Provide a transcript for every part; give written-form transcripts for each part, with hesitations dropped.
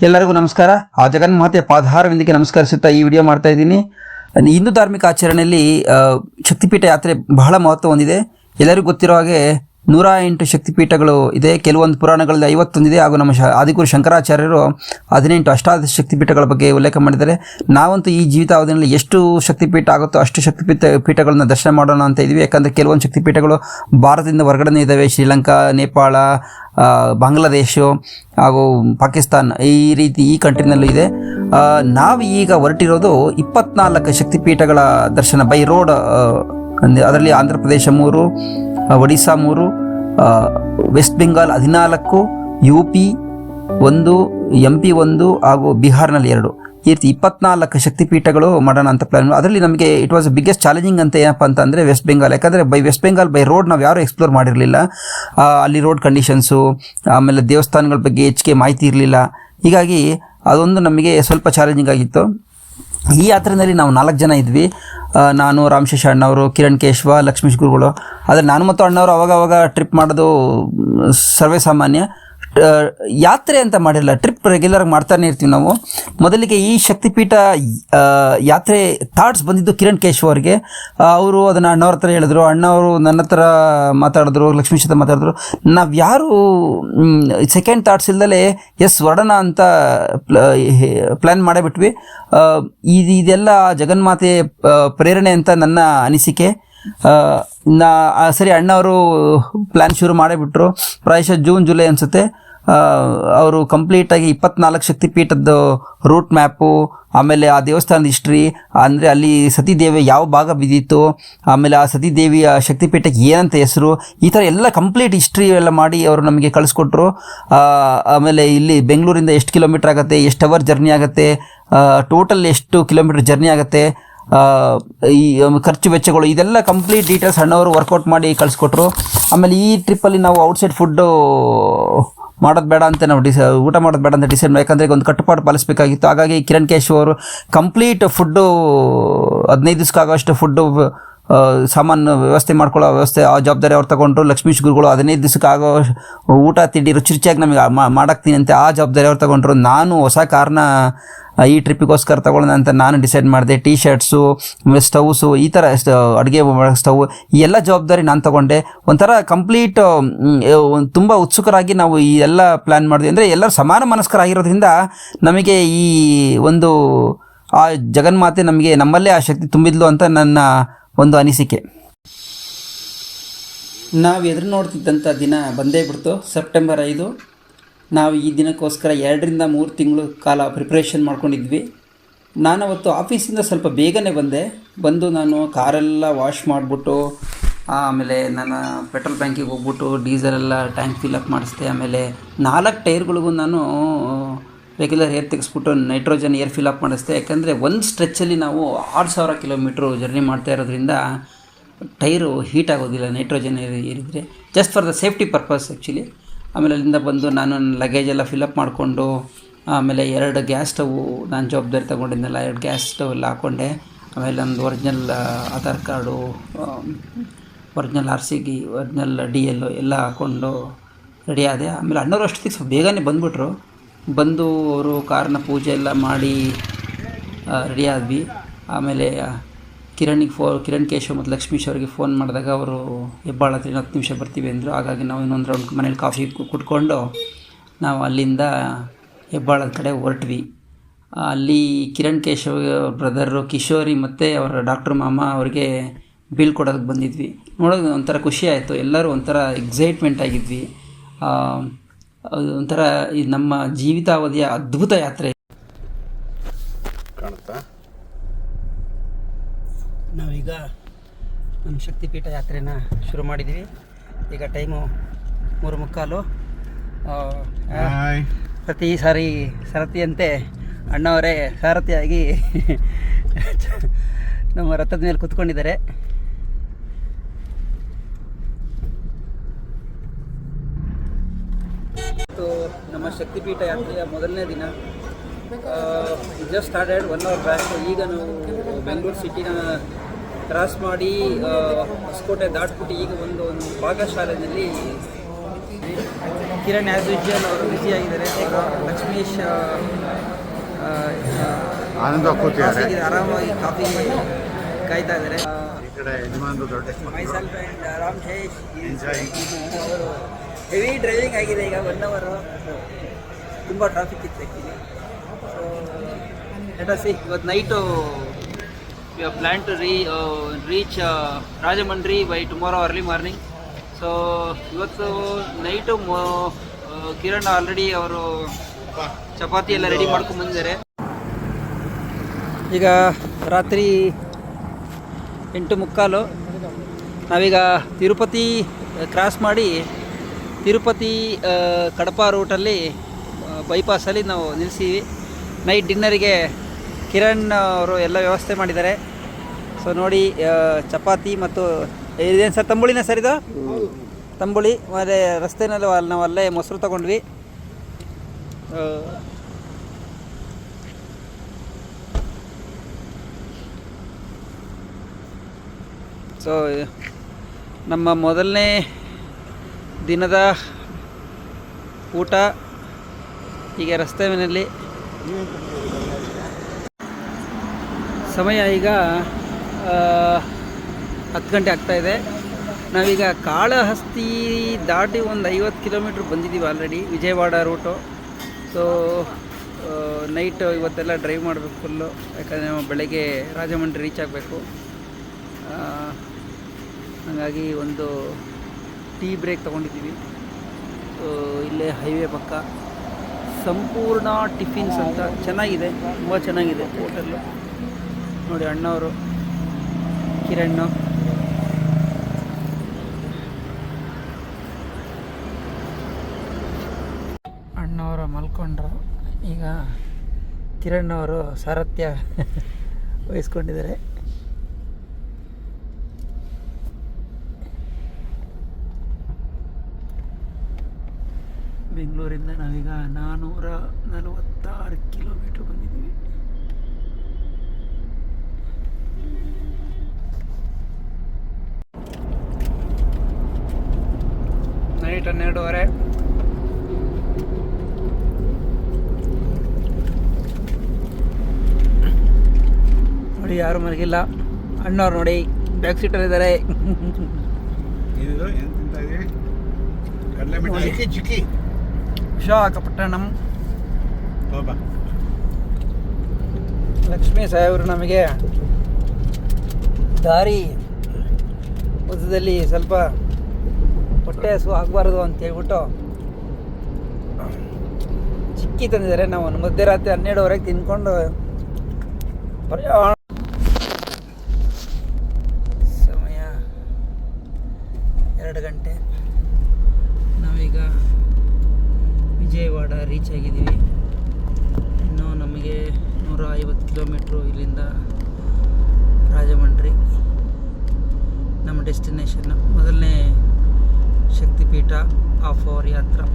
ಎಲ್ಲರಿಗೂ ನಮಸ್ಕಾರ. ಆ ಜಗನ್ಮಾತೆ ಪಾದಾರವಿಂದಕ್ಕೆ ನಮಸ್ಕರಿಸುತ್ತಾ ಈ ವಿಡಿಯೋ ಮಾಡ್ತಾ ಇದ್ದೀನಿ. ಹಿಂದೂ ಧಾರ್ಮಿಕ ಆಚರಣೆಯಲ್ಲಿ ಶಕ್ತಿಪೀಠ ಯಾತ್ರೆ ಬಹಳ ಮಹತ್ವ ಹೊಂದಿದೆ. ಎಲ್ಲರಿಗೂ ಗೊತ್ತಿರೋ ಹಾಗೆ 108 ಶಕ್ತಿಪೀಠಗಳು ಇದೆ. ಕೆಲವೊಂದು ಪುರಾಣಗಳಲ್ಲಿ 51 ಇದೆ. ಹಾಗೂ ನಮ್ಮ ಆದಿಗುರು ಶಂಕರಾಚಾರ್ಯರು 18 ಅಷ್ಟಾದಶ ಶಕ್ತಿಪೀಠಗಳ ಬಗ್ಗೆ ಉಲ್ಲೇಖ ಮಾಡಿದ್ದಾರೆ. ನಾವಂತೂ ಈ ಜೀವಿತಾವಧಿಯಲ್ಲಿ ಎಷ್ಟು ಶಕ್ತಿಪೀಠ ಆಗುತ್ತೋ ಅಷ್ಟು ಪೀಠಗಳನ್ನ ದರ್ಶನ ಮಾಡೋಣ ಅಂತ ಇದ್ವಿ. ಯಾಕಂದರೆ ಕೆಲವೊಂದು ಶಕ್ತಿಪೀಠಗಳು ಭಾರತದಿಂದ ಹೊರಗಡೆ ಇದ್ದಾವೆ. ಶ್ರೀಲಂಕಾ, ನೇಪಾಳ, ಬಾಂಗ್ಲಾದೇಶ ಹಾಗೂ ಪಾಕಿಸ್ತಾನ್ ಈ ಕಂಟ್ರಿನಲ್ಲೂ ಇದೆ. ನಾವು ಈಗ ಹೊರಟಿರೋದು 24 ಶಕ್ತಿಪೀಠಗಳ ದರ್ಶನ ಬೈ ರೋಡ್. ಅದರಲ್ಲಿ Andhra Pradesh 3, Odisha 3, West Bengal 14, UP 1, MP 1 ಹಾಗೂ ಬಿಹಾರ್ನಲ್ಲಿ 2. ಈ ರೀತಿ 24 ಶಕ್ತಿಪೀಠಗಳು ಮಾಡೋಣ ಅಂತ ಪ್ಲಾನ್. ಅದರಲ್ಲಿ ನಮಗೆ ಇಟ್ ವಾಸ್ ಬಿಗ್ಗೆಸ್ಟ್ ಚಾಲೆಂಜಿಂಗ್ ಅಂತ ಏನಪ್ಪ ಅಂತಂದರೆ ವೆಸ್ಟ್ ಬೆಂಗಾಲ್. ಯಾಕಂದರೆ ವೆಸ್ಟ್ ಬೆಂಗಾಲ್ ಬೈ ರೋಡ್ ನಾವು ಯಾರೂ ಎಕ್ಸ್ಪ್ಲೋರ್ ಮಾಡಿರಲಿಲ್ಲ. ಅಲ್ಲಿ ರೋಡ್ ಕಂಡೀಷನ್ಸು, ಆಮೇಲೆ ದೇವಸ್ಥಾನಗಳ ಬಗ್ಗೆ ಹೆಚ್ಚಿಗೆ ಮಾಹಿತಿ ಇರಲಿಲ್ಲ. ಹೀಗಾಗಿ ಅದೊಂದು ನಮಗೆ ಸ್ವಲ್ಪ ಚಾಲೆಂಜಿಂಗ್ ಆಗಿತ್ತು. ಈ ಯಾತ್ರೆಯಲ್ಲಿ ನಾವು 4 ಜನ ಇದ್ವಿ. ನಾನು, ರಾಮಶೇಷ ಅಣ್ಣವರು, ಕಿರಣ್ ಕೇಶವ, ಲಕ್ಷ್ಮೀಶ್ ಗುರುಗಳು. ಆದರೆ ನಾನು ಮತ್ತು ಅಣ್ಣವರು ಅವಾಗ ಟ್ರಿಪ್ ಮಾಡೋದು ಸರ್ವೇ ಸಾಮಾನ್ಯ. ಯಾತ್ರೆ ಅಂತ ಮಾಡಿರಲಿಲ್ಲ, ಟ್ರಿಪ್ ರೆಗ್ಯುಲರ್ ಮಾಡ್ತಾನೆ ಇರ್ತೀವಿ ನಾವು. ಮೊದಲಿಗೆ ಈ ಶಕ್ತಿಪೀಠ ಯಾತ್ರೆ ಥಾಟ್ಸ್ ಬಂದಿದ್ದು ಕಿರಣ್ ಕೇಶವ್ ಅವರಿಗೆ. ಅವರು ಅದನ್ನು ಅಣ್ಣವ್ರ ಹತ್ರ ಹೇಳಿದ್ರು, ಅಣ್ಣವರು ನನ್ನ ಹತ್ರ ಮಾತಾಡಿದ್ರು, ಲಕ್ಷ್ಮೀಶ್ ಹತ್ರ ಮಾತಾಡಿದ್ರು. ನಾವು ಯಾರು ಸೆಕೆಂಡ್ ಥಾಟ್ಸ್ ಇಲ್ದಲೇ ಹೊರಡೋಣ ಅಂತ ಪ್ಲ್ಯಾನ್ ಮಾಡೇ ಬಿಟ್ವಿ. ಇದೆಲ್ಲ ಜಗನ್ಮಾತೆ ಪ್ರೇರಣೆ ಅಂತ ನನ್ನ ಅನಿಸಿಕೆ. ಸರಿ, ಅಣ್ಣವರು ಪ್ಲ್ಯಾನ್ ಶುರು ಮಾಡಿಬಿಟ್ರು. ಪ್ರಾಯಶಃ ಜೂನ್ ಜುಲೈ ಅನಿಸುತ್ತೆ. ಅವರು ಕಂಪ್ಲೀಟಾಗಿ 24 ಶಕ್ತಿಪೀಠದ್ದು ರೂಟ್ ಮ್ಯಾಪು, ಆಮೇಲೆ ಆ ದೇವಸ್ಥಾನದ ಹಿಸ್ಟ್ರಿ, ಅಂದರೆ ಅಲ್ಲಿ ಸತೀದೇವಿ ಯಾವ ಭಾಗ ಬಿದ್ದಿತ್ತು, ಆಮೇಲೆ ಆ ಸತೀದೇವಿಯ ಶಕ್ತಿಪೀಠಕ್ಕೆ ಏನಂತ ಹೆಸರು, ಈ ಥರ ಎಲ್ಲ ಕಂಪ್ಲೀಟ್ ಹಿಸ್ಟ್ರಿ ಎಲ್ಲ ಮಾಡಿ ಅವರು ನಮಗೆ ಕಳಿಸ್ಕೊಟ್ರು. ಆಮೇಲೆ ಇಲ್ಲಿ ಬೆಂಗಳೂರಿಂದ ಎಷ್ಟು ಕಿಲೋಮೀಟ್ರ್ ಆಗುತ್ತೆ, ಎಷ್ಟು ಅವರ್ ಜರ್ನಿ ಆಗುತ್ತೆ, ಟೋಟಲ್ ಎಷ್ಟು ಕಿಲೋಮೀಟ್ರ್ ಜರ್ನಿ ಆಗುತ್ತೆ, ಈ ಖರ್ಚು ವೆಚ್ಚಗಳು, ಇದೆಲ್ಲ ಕಂಪ್ಲೀಟ್ ಡೀಟೇಲ್ಸ್ ಅಣ್ಣವರು ವರ್ಕೌಟ್ ಮಾಡಿ ಕಳಿಸ್ಕೊಟ್ರು. ಆಮೇಲೆ ಈ ಟ್ರಿಪ್ಪಲ್ಲಿ ನಾವು ಔಟ್ಸೈಡ್ ಫುಡ್ಡು ಮಾಡೋದು ಬೇಡ ಅಂತ ನಾವು ಊಟ ಮಾಡೋದು ಬೇಡ ಅಂತ ಡಿಸೈಡ್ ಮಾಡಿ. ಯಾಕಂದರೆ ಒಂದು ಕಟ್ಟುಪಾಡು ಪಾಲಿಸಬೇಕಾಗಿತ್ತು. ಹಾಗಾಗಿ ಕಿರಣ್ ಕೇಶವ್ ಅವರು ಕಂಪ್ಲೀಟ್ ಫುಡ್ಡು 15 ದಿವಸಕ್ಕಾಗೋಷ್ಟು ಫುಡ್ಡು ಸಾಮಾನು ವ್ಯವಸ್ಥೆ ಮಾಡ್ಕೊಳ್ಳೋ ಆ ಜವಾಬ್ದಾರಿ ಅವ್ರು ತಗೊಂಡ್ರು. ಲಕ್ಷ್ಮೀಶ್ ಗುರುಗಳು 15 ದಿವಸಕ್ಕಾಗೋ ಊಟ ತಿಂಡಿ ರುಚಿಯಾಗಿ ನಮಗೆ ಮಾಡಾಕ್ತೀನಿ ಅಂತ ಆ ಜವಾಬ್ದಾರಿ ಅವ್ರು ತಗೊಂಡ್ರು. ನಾನು ಹೊಸ ಕಾರ್ನ ಈ ಟ್ರಿಪ್ಪಿಗೋಸ್ಕರ ತಗೊಳ್ಳೋಣ ಅಂತ ನಾನು ಡಿಸೈಡ್ ಮಾಡಿದೆ. ಟೀ ಶರ್ಟ್ಸು, ಸ್ಟವ್ಸು, ಈ ಥರ ಅಡುಗೆ ಸ್ಟವ್, ಈ ಎಲ್ಲ ಜವಾಬ್ದಾರಿ ನಾನು ತಗೊಂಡೆ. ಒಂಥರ ಕಂಪ್ಲೀಟ್ ತುಂಬ ಉತ್ಸುಕರಾಗಿ ನಾವು ಈ ಎಲ್ಲ ಪ್ಲ್ಯಾನ್ ಮಾಡಿದ್ವಿ. ಅಂದರೆ ಎಲ್ಲರೂ ಸಮಾನ ಮನಸ್ಕರಾಗಿರೋದ್ರಿಂದ ನಮಗೆ ಈ ಒಂದು ಆ ಜಗನ್ಮಾತೆ ನಮಗೆ ನಮ್ಮಲ್ಲೇ ಆ ಶಕ್ತಿ ತುಂಬಿದ್ಲು ಅಂತ ನನ್ನ ಒಂದು ಅನಿಸಿಕೆ. ನಾವು ಎದುರು ನೋಡ್ತಿದ್ದಂಥ ದಿನ ಬಂದೇ ಬಿಡ್ತು, ಸೆಪ್ಟೆಂಬರ್ 5. ನಾವು ಈ ದಿನಕ್ಕೋಸ್ಕರ 2 ರಿಂದ 3 ತಿಂಗಳು ಕಾಲ ಪ್ರಿಪ್ರೇಷನ್ ಮಾಡ್ಕೊಂಡಿದ್ವಿ. ನಾನು ಅವತ್ತು ಆಫೀಸಿಂದ ಸ್ವಲ್ಪ ಬೇಗನೆ ಬಂದು ನಾನು ಕಾರೆಲ್ಲ ವಾಶ್ ಮಾಡಿಬಿಟ್ಟು, ಆಮೇಲೆ ನಾನು ಪೆಟ್ರೋಲ್ ಬ್ಯಾಂಕಿಗೆ ಹೋಗ್ಬಿಟ್ಟು ಡೀಸೆಲೆಲ್ಲ ಟ್ಯಾಂಕ್ ಫಿಲಪ್ ಮಾಡಿಸ್ದೆ. ಆಮೇಲೆ 4 ಟೈರ್ಗಳಿಗೂ ನಾನು ರೆಗ್ಯುಲರ್ ಏರ್ ತೆಗೆಸ್ಬಿಟ್ಟು ನೈಟ್ರೋಜನ್ ಏರ್ ಫಿಲಪ್ ಮಾಡಿಸ್ದೆ. ಯಾಕಂದರೆ ಒಂದು ಸ್ಟ್ರೆಚ್ಚಲ್ಲಿ ನಾವು 6000 ಕಿಲೋಮೀಟ್ರು ಜರ್ನಿ ಮಾಡ್ತಾ ಇರೋದ್ರಿಂದ ಟೈರು ಹೀಟ್ ಆಗೋದಿಲ್ಲ ನೈಟ್ರೋಜನ್ ಏರಿದರೆ, just for the safety purpose actually. ಆಮೇಲೆ ಅಲ್ಲಿಂದ ಬಂದು ನಾನು ನನ್ನ ಲಗೇಜ್ ಎಲ್ಲ ಫಿಲಪ್ ಮಾಡಿಕೊಂಡು, ಆಮೇಲೆ 2 ಗ್ಯಾಸ್ ಸ್ಟವು ನಾನು ಜವಾಬ್ದಾರಿ ತೊಗೊಂಡಿದ್ದೆನಲ್ಲ, 2 ಗ್ಯಾಸ್ ಸ್ಟವ್ ಎಲ್ಲ ಹಾಕ್ಕೊಂಡೆ. ಆಮೇಲೆ ನಂದು original Aadhaar card, original RCG, original DL ಎಲ್ಲ ಹಾಕ್ಕೊಂಡು ರೆಡಿ ಆದೆ. ಆಮೇಲೆ ಅಣ್ಣವರು ಅಷ್ಟೊತ್ತಿಗೆ ಸ್ವಲ್ಪ ಬೇಗನೆ ಬಂದುಬಿಟ್ರು. ಬಂದು ಅವರು ಕಾರ್ನ ಪೂಜೆ ಎಲ್ಲ ಮಾಡಿ ರೆಡಿ ಆದ್ವಿ. ಆಮೇಲೆ ಕಿರಣ್ ಕೇಶವ್ ಮತ್ತು ಲಕ್ಷ್ಮೀಶ್ ಅವರಿಗೆ ಫೋನ್ ಮಾಡಿದಾಗ ಅವರು ಹೆಬ್ಬಾಳ ಹತ್ರ 10 ನಿಮಿಷ ಬರ್ತೀವಿ ಅಂದರು. ಹಾಗಾಗಿ ನಾವು ಇನ್ನೊಂದು ರೌಂಡ್ ಮನೇಲಿ ಕಾಫಿ ಕುಟ್ಕೊಂಡು ನಾವು ಅಲ್ಲಿಂದ ಹೆಬ್ಬಾಳದ ಕಡೆ ಹೊರಟ್ವಿ. ಅಲ್ಲಿ ಕಿರಣ್ ಕೇಶವ್ ಬ್ರದರು ಕಿಶೋರಿ ಮತ್ತು ಅವರ ಡಾಕ್ಟ್ರ್ ಮಾಮ ಅವರಿಗೆ ಬಿಲ್ ಕೊಡೋದಕ್ಕೆ ಬಂದಿದ್ವಿ. ನೋಡೋದು ಒಂಥರ ಖುಷಿ ಆಯಿತು. ಎಲ್ಲರೂ ಒಂಥರ ಎಕ್ಸೈಟ್ಮೆಂಟ್ ಆಗಿದ್ವಿ. ಒಂಥರ ಈ ನಮ್ಮ ಜೀವಿತಾವಧಿಯ ಅದ್ಭುತ ಯಾತ್ರೆ ಕಾಣುತ್ತಾ. ನಾವೀಗ ನಮ್ಮ ಶಕ್ತಿಪೀಠ ಯಾತ್ರೆನ ಶುರು ಮಾಡಿದ್ದೀವಿ. ಈಗ ಟೈಮು 3:45. ಪ್ರತಿ ಸಾರಿ ಸರತಿಯಂತೆ ಅಣ್ಣವರೇ ಸಾರಥಿಯಾಗಿ ನಮ್ಮ ರಥದ ಮೇಲೆ ಕೂತ್ಕೊಂಡಿದ್ದಾರೆ. ನಮ್ಮ ಶಕ್ತಿಪೀಠ ಯಾತ್ರೆಯ ಮೊದಲನೇ ದಿನ ಜಸ್ಟ್ ಸ್ಟಾರ್ಟೆಡ್ 1 ಅವರ್ ಬ್ಯಾಕ್. ಈಗ ನಾವು ಬೆಂಗಳೂರು ಸಿಟಿನ ಕ್ರಾಸ್ ಮಾಡಿ ಹೊಸಕೋಟೆ ದಾಟ್ಬಿಟ್ಟು ಈಗ ಒಂದು ಪಾಕಶಾಲೆಯಲ್ಲಿ ಕಿರಣ್ ಆ್ಯಸ್ ಯೂಶುವಲ್ ಅವರು ಬ್ಯುಸಿ ಆಗಿದ್ದಾರೆ. ಲಕ್ಷ್ಮೀಶ್ ಆರಾಮಾಗಿ ಕಾಫಿ ಕಾಯ್ತಾ ಇದ್ದಾರೆ. ಮೈಸೆಲ್ಫ್ ಆ್ಯಂಡ್ ರಾಮ್ ಶೇಷ್ ಅವರು ಹೆವಿ ಡ್ರೈವಿಂಗ್ ಆಗಿದೆ ಈಗ 1 ಅವರ್. ತುಂಬ ಟ್ರಾಫಿಕ್ ಇತ್ತು actually. So let us see. ಇವತ್ತು night we are plan to reach Rajahmundry by tomorrow early morning. So ಇವತ್ತು ನೈಟು ಕಿರಣ್ ಆಲ್ರೆಡಿ ಅವರು ಚಪಾತಿ ಎಲ್ಲ ರೆಡಿ ಮಾಡ್ಕೊಂಡು ಬಂದಿದ್ದಾರೆ. ಈಗ ರಾತ್ರಿ 8:45. ನಾವೀಗ ತಿರುಪತಿ ಕ್ರಾಸ್ ಮಾಡಿ ತಿರುಪತಿ ಕಡಪ ರೂಟಲ್ಲಿ ಬೈಪಾಸಲ್ಲಿ ನಾವು ನಿಲ್ಲಿಸಿವಿ. ನೈಟ್ ಡಿನ್ನರಿಗೆ ಕಿರಣ್ ಅವರು ಎಲ್ಲ ವ್ಯವಸ್ಥೆ ಮಾಡಿದ್ದಾರೆ. ಸೊ ನೋಡಿ, ಚಪಾತಿ ಮತ್ತು ಇದೇನು ಸರ್, ತಂಬುಳಿನ ಸರ್ ಇದು? ತಂಬುಳಿ. ಮತ್ತು ರಸ್ತೆನಲ್ಲಿ ನಾವು ಅಲ್ಲೇ ಮೊಸರು ತೊಗೊಂಡ್ವಿ. ಸೊ ನಮ್ಮ ಮೊದಲನೇ ದಿನದ ಊಟ ಈಗ ರಸ್ತೆ ಮನೆಯಲ್ಲಿ. ಸಮಯ ಈಗ 10 ಗಂಟೆ ಆಗ್ತಾಯಿದೆ. ನಾವೀಗ ಕಾಳಹಸ್ತಿ ದಾಟಿ ಒಂದು 50 ಕಿಲೋಮೀಟ್ರ್ ಬಂದಿದ್ದೀವಿ already, Vijayawada route. So night ಇವತ್ತೆಲ್ಲ ಡ್ರೈವ್ ಮಾಡಬೇಕು ಫುಲ್ಲು, ಯಾಕಂದರೆ ನಾವು ಬೆಳಗ್ಗೆ ರಾಜಮಂಡ್ರಿ ರೀಚ್ ಆಗಬೇಕು. ಹಾಗಾಗಿ ಒಂದು ಟೀ ಬ್ರೇಕ್ ತೊಗೊಂಡಿದ್ದೀವಿ. ಇಲ್ಲೇ ಹೈವೇ ಪಕ್ಕ ಸಂಪೂರ್ಣ ಟಿಫಿನ್ಸ್ ಅಂತ ಚೆನ್ನಾಗಿದೆ, ತುಂಬ ಚೆನ್ನಾಗಿದೆ ಹೋಟೆಲ್ಲು. ನೋಡಿ ಅಣ್ಣವರು ಕಿರಣ್ ಅಣ್ಣವರು ಮಲ್ಕೊಂಡ್ರು. ಈಗ ಕಿರಣ್ ಅವರು ಸಾರಥ್ಯ ವಹಿಸ್ಕೊಂಡಿದ್ದಾರೆ. ಬೆಂಗಳೂರಿಂದ ನಾವೀಗ 446 ಕಿಲೋಮೀಟ್ರ್ ಬಂದಿದ್ದೀವಿ. ನೈಟ್ 12:30. ನೋಡಿ ಯಾರು ಮಲಗಿಲ್ಲ. ಅಣ್ಣವ್ರು ನೋಡಿ ಬ್ಯಾಕ್ ಸೀಟಲ್ಲಿದ್ದಾರೆ. ವಿಶಾಖಪಟ್ಟಣಂ. ಲಕ್ಷ್ಮೀ ಸಾಹೇಬರು ನಮಗೆ ದಾರಿ ಮಧ್ಯದಲ್ಲಿ ಸ್ವಲ್ಪ ಹೊಟ್ಟೆ ಹಸು ಆಗಬಾರ್ದು ಅಂತ ಹೇಳ್ಬಿಟ್ಟು ಚಿಕ್ಕಿ ತಂದಿದ್ದಾರೆ. ನಾವು ಮಧ್ಯರಾತ್ರಿ 12:30 ತಿನ್ಕೊಂಡು ಸಮಯ 2 ಗಂಟೆ. ನಾವೀಗ ವಿಜಯವಾಡ ರೀಚ್ ಆಗಿದ್ದೀವಿ. ಇನ್ನು ನಮಗೆ 150 ಕಿಲೋಮೀಟ್ರು ಇಲ್ಲಿಂದ ರಾಜಮಂಡ್ರಿ ನಮ್ಮ ಡೆಸ್ಟಿನೇಷನ್. ಮೊದಲನೇ ಶಕ್ತಿಪೀಠ ಆಫ್ ಅವರ್ ಯಾತ್ರಾ.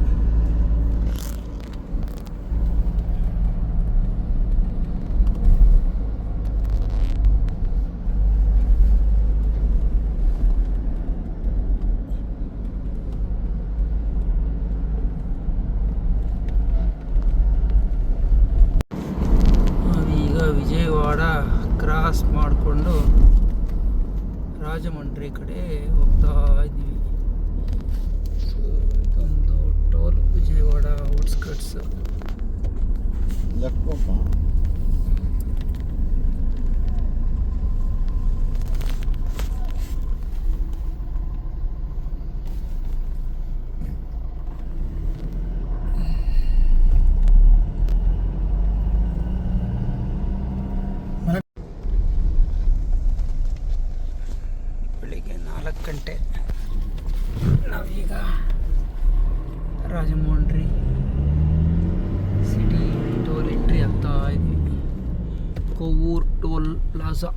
ವಿಜಯವಾಡ ಕ್ರಾಸ್ ಮಾಡಿಕೊಂಡು ರಾಜಮಂಡ್ರಿ ಕಡೆ ಹೋಗ್ತಾ ಇದ್ದೀವಿ. ಸೊ ಇದೊಂದು ಟೋಲ್, ವಿಜಯವಾಡ ಔಟ್ಸ್ಕಟ್ಸ್. ಬೆಳಿಗ್ಗೆ 4 ಗಂಟೆ. ನಾವೀಗ ರಾಜಮಂಡ್ರಿ ಸಿಟಿ ಟೋಲ್ ಎಂಟ್ರಿ ಆಗ್ತಾ ಇದ್ದೀವಿ. Kovoor toll plaza.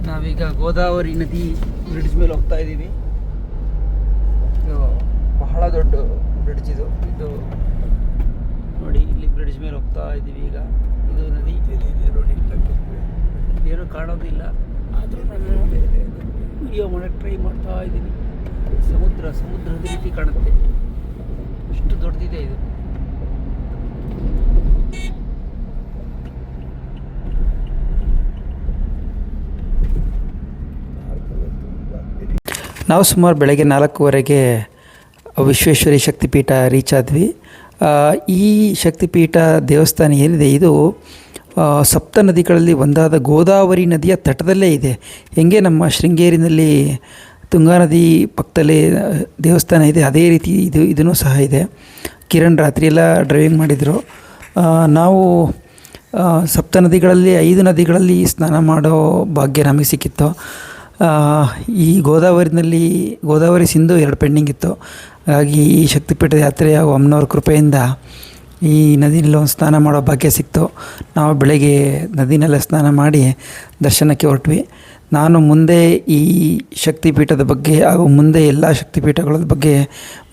ನಾವೀಗ ಈಗ ಗೋದಾವರಿ ನದಿ ಬ್ರಿಡ್ಜ್ ಮೇಲೆ ಹೋಗ್ತಾ ಇದ್ದೀವಿ. ಇದು ಬಹಳ ದೊಡ್ಡ ಬ್ರಿಡ್ಜ್ ಇದು ನೋಡಿ, ಇಲ್ಲಿ ಬ್ರಿಡ್ಜ್ ಮೇಲೆ ಹೋಗ್ತಾ ಇದ್ದೀವಿ. ಈಗ ಇದು ನದಿ ಏನೂ ಕಾಣೋದಿಲ್ಲ, ಆದರೂ ನಾನು ವಿಡಿಯೋ ಮಾಡೋಕ್ಕೆ ಟ್ರೈ ಮಾಡ್ತಾ ಇದ್ದೀನಿ. ಸಮುದ್ರದ ರೀತಿ ಕಾಣುತ್ತೆ, ಅಷ್ಟು ದೊಡ್ಡದಿದೆ ಇದು. ನಾವು ಸುಮಾರು ಬೆಳಗ್ಗೆ 4:15 ವಿಶ್ವೇಶ್ವರಿ ಶಕ್ತಿಪೀಠ ರೀಚ್ ಆದ್ವಿ. ಈ ಶಕ್ತಿಪೀಠ ದೇವಸ್ಥಾನ ಏನಿದೆ ಇದು ಸಪ್ತ ನದಿಗಳಲ್ಲಿ ಒಂದಾದ ಗೋದಾವರಿ ನದಿಯ ತಟದಲ್ಲೇ ಇದೆ. ಹೆಂಗೆ ನಮ್ಮ ಶೃಂಗೇರಿನಲ್ಲಿ ತುಂಗಾ ನದಿ ಪಕ್ಕದಲ್ಲೇ ದೇವಸ್ಥಾನ ಇದೆ, ಅದೇ ರೀತಿ ಇದೂ ಸಹ ಇದೆ. ಕಿರಣ್ ರಾತ್ರಿಯೆಲ್ಲ ಡ್ರೈವಿಂಗ್ ಮಾಡಿದರು. ನಾವು ಸಪ್ತ ನದಿಗಳಲ್ಲಿ 5 ನದಿಗಳಲ್ಲಿ ಸ್ನಾನ ಮಾಡೋ ಭಾಗ್ಯ ನಮಗೆ ಸಿಕ್ಕಿತ್ತು. ಈ ಗೋದಾವರಿ ಸಿಂಧು 2 ಪೆಂಡಿಂಗ್ ಇತ್ತು. ಹಾಗಾಗಿ ಈ ಶಕ್ತಿಪೀಠ ಯಾತ್ರೆಯ ಅಮ್ಮನವ್ರ ಕೃಪೆಯಿಂದ ಈ ನದಿನಲ್ಲಿ ಒಂದು ಸ್ನಾನ ಮಾಡೋ ಭಾಗ್ಯ ಸಿಕ್ತು. ನಾವು ಬೆಳಗ್ಗೆ ನದಿನೆಲ್ಲ ಸ್ನಾನ ಮಾಡಿ ದರ್ಶನಕ್ಕೆ ಹೊರಟ್ವಿ. ನಾನು ಮುಂದೆ ಈ ಶಕ್ತಿಪೀಠದ ಬಗ್ಗೆ ಹಾಗೂ ಮುಂದೆ ಎಲ್ಲ ಶಕ್ತಿಪೀಠಗಳ ಬಗ್ಗೆ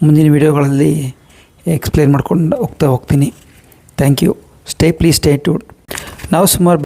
ಮುಂದಿನ ವಿಡಿಯೋಗಳಲ್ಲಿ ಎಕ್ಸ್ಪ್ಲೇನ್ ಮಾಡ್ಕೊಂಡು ಹೋಗ್ತೀನಿ. Thank you. Please stay tuned. ನಾವು ಸುಮಾರು